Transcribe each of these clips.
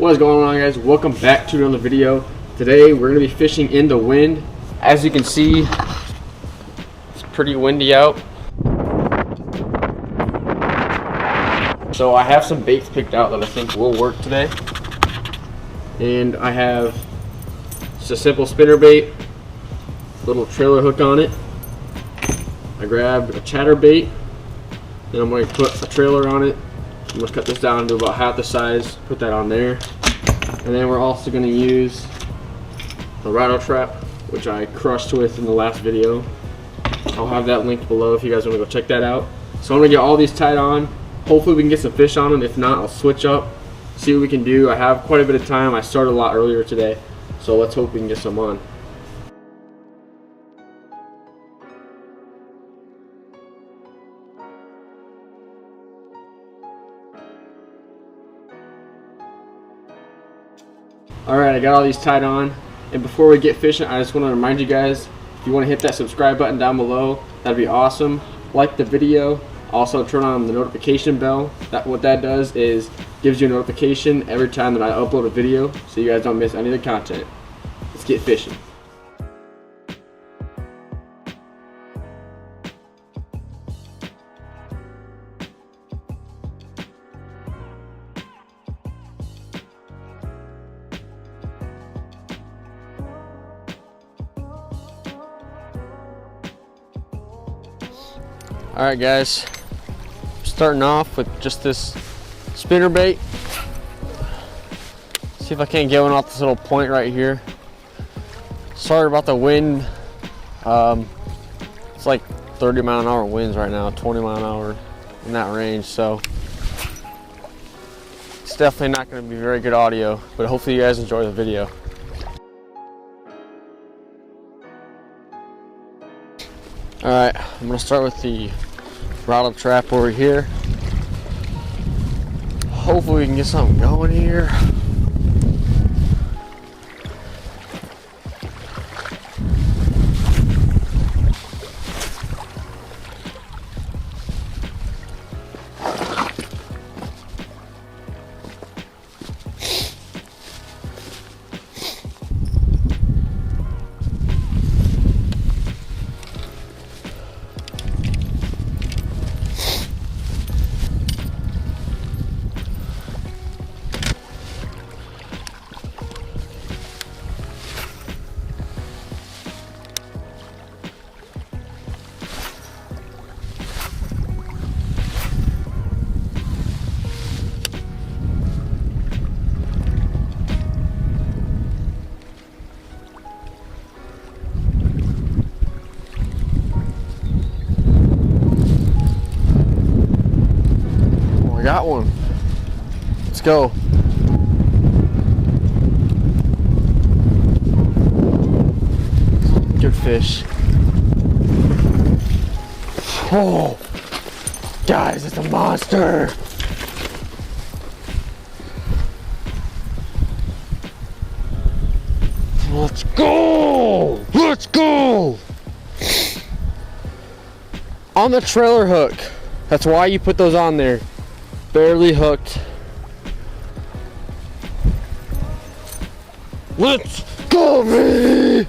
What is going on, guys? Welcome back to another video. Today we're going to be fishing in the wind. As you can see, it's pretty windy out. So I have some baits picked out that I think will work today. And I have just a simple spinner bait, little trailer hook on it. I grabbed a chatter bait, then I'm going to put a trailer on it. I'm going to cut this down to about half the size, put that on there. And then we're also going to use the Rattletrap, which I crushed with in the last video. I'll have that linked below if you guys want to go check that out. So I'm going to get all these tied on. Hopefully we can get some fish on them. If not, I'll switch up, see what we can do. I have quite a bit of time. I started a lot earlier today, so let's hope we can get some on. Alright, I got all these tied on, and before we get fishing, I just want to remind you guys, if you want to hit that subscribe button down below, that'd be awesome. Like the video, also turn on the notification bell. What that does is gives you a notification every time that I upload a video, so you guys don't miss any of the content. Let's get fishing. Alright guys, starting off with just this spinner bait. See if I can't get one off this little point right here. Sorry about the wind. It's like 30-mile-an-hour winds right now, 20-mile-an-hour in that range, so it's definitely not going to be very good audio, but hopefully you guys enjoy the video. Alright, I'm going to start with the Rattletrap over here. Hopefully we can get something going here. Got one. Let's go. Good fish. Oh, guys, it's a monster. Let's go. Let's go. On the trailer hook. That's why you put those on there. Barely hooked. Let's go, me!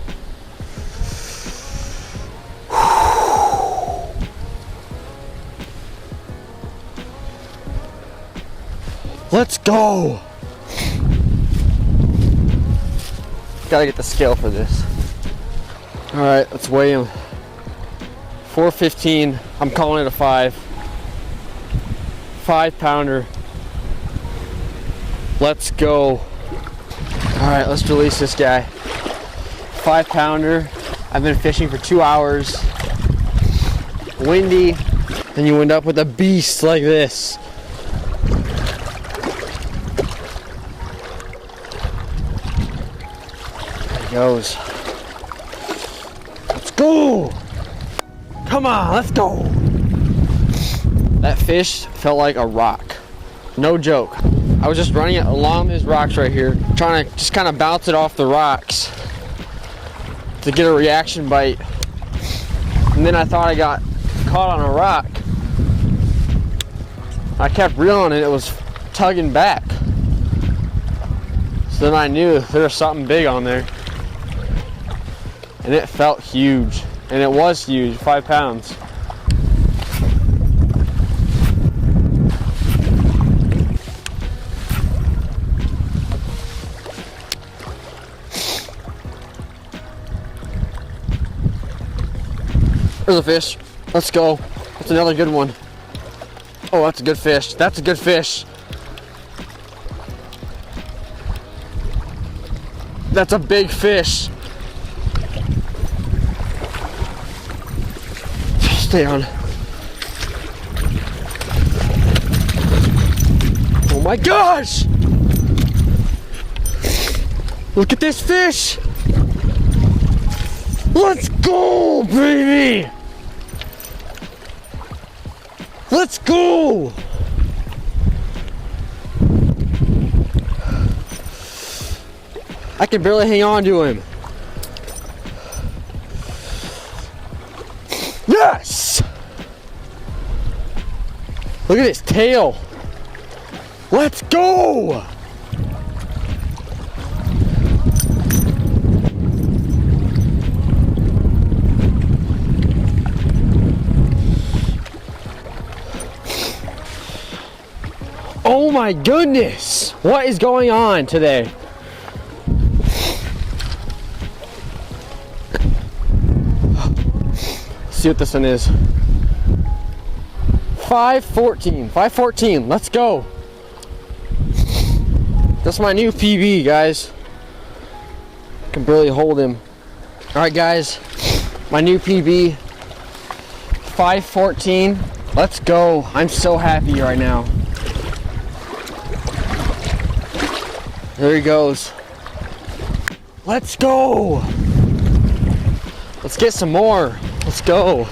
Let's go! Gotta get the scale for this. Alright, let's weigh him. 415. I'm calling it a 5-pounder. Let's go. Alright, let's release this guy. 5-pounder. I've been fishing for 2 hours. Windy. And you end up with a beast like this. There he goes. Let's go. Come on, let's go. That fish felt like a rock. No joke. I was just running it along these rocks right here, trying to just kind of bounce it off the rocks to get a reaction bite. And then I thought I got caught on a rock. I kept reeling and it was tugging back. So then I knew there was something big on there. And it felt huge. And it was huge, 5 pounds. There's a fish. Let's go. That's another good one. Oh, that's a good fish. That's a good fish. That's a big fish. Stay on. Oh my gosh! Look at this fish! Let's go, baby! Let's go! I can barely hang on to him. Yes! Look at his tail. Let's go! Oh my goodness! What is going on today? Let's see what this one is. 514. 514. Let's go. That's my new PB, guys. Can barely hold him. Alright, guys. My new PB. 514. Let's go. I'm so happy right now. There he goes. Let's go. Let's get some more. Let's go.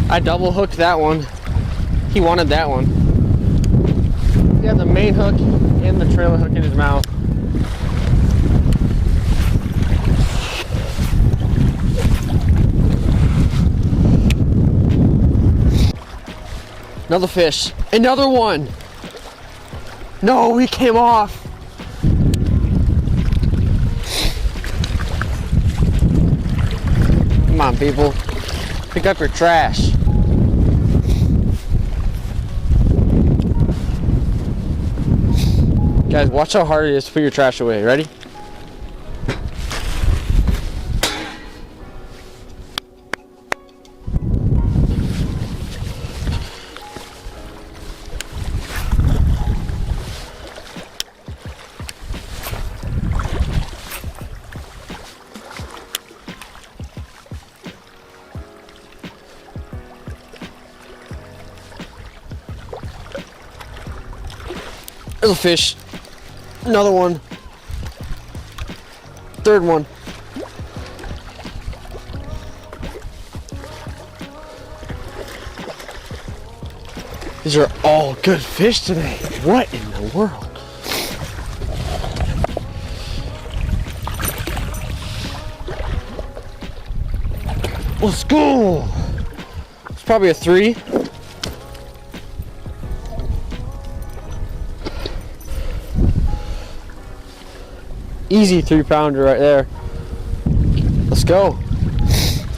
I double hooked that one. He wanted that one. He had the main hook and the trailer hook in his mouth. Another fish. Another one. No, he came off. Come on, people. Pick up your trash. Guys, watch how hard it is to put your trash away. Ready? There's a fish. Another one. Third one. These are all good fish today. What in the world? Let's go. It's probably a 3. Easy 3-pounder right there. Let's go.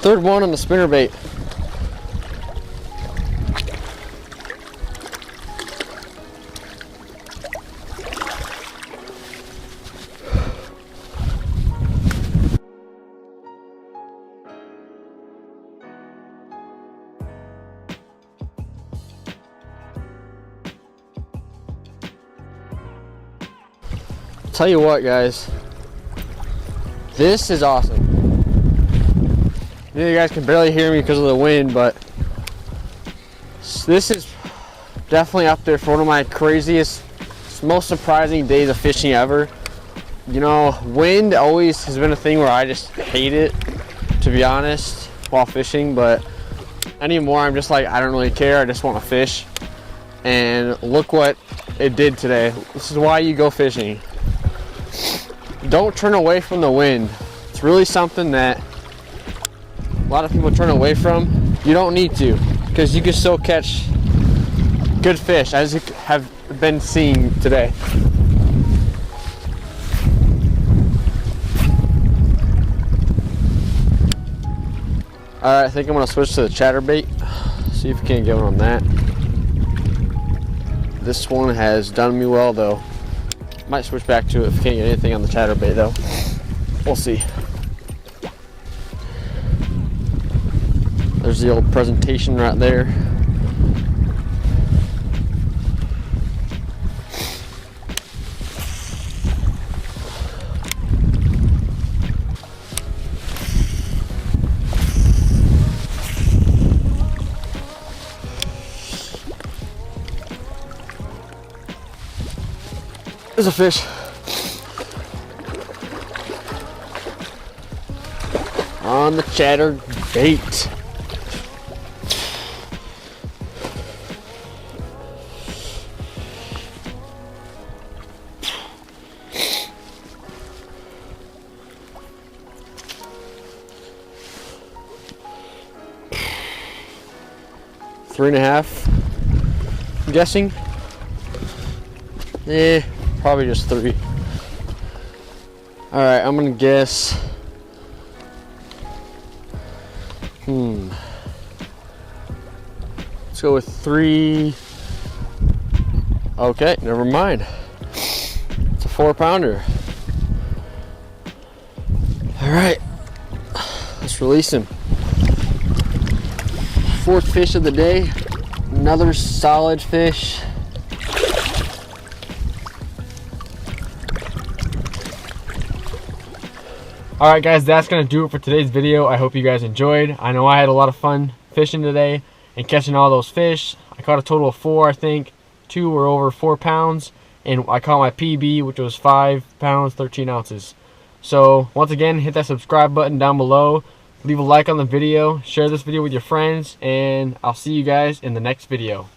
Third one on the spinnerbait. Tell you what, guys, this is awesome. You guys can barely hear me because of the wind, but this is definitely up there for one of my craziest, most surprising days of fishing ever. You know, wind always has been a thing where I just hate it, to be honest, while fishing, but anymore I'm just like, I don't really care, I just want to fish. And look what it did today. This is why you go fishing. Don't turn away from the wind. It's really something that a lot of people turn away from. You don't need to, because because you can still catch good fish, as you have been seeing today. Alright, I think I'm going to switch to the chatterbait. See if we can't get one on that. This one has done me well though. Might switch back to it if we can't get anything on the chatterbait though. We'll see. There's the old presentation right there. There's a fish. On the chatterbait. Three and a half, I'm guessing. Probably just 3. All right, I'm gonna guess. Let's go with 3. Okay, never mind. It's a 4-pounder. All right, let's release him. 4th fish of the day. Another solid fish. Alright guys, that's going to do it for today's video. I hope you guys enjoyed. I know I had a lot of fun fishing today and catching all those fish. I caught a total of 4, I think. 2 were over 4 pounds. And I caught my PB, which was 5 pounds, 13 ounces. So, once again, hit that subscribe button down below. Leave a like on the video. Share this video with your friends. And I'll see you guys in the next video.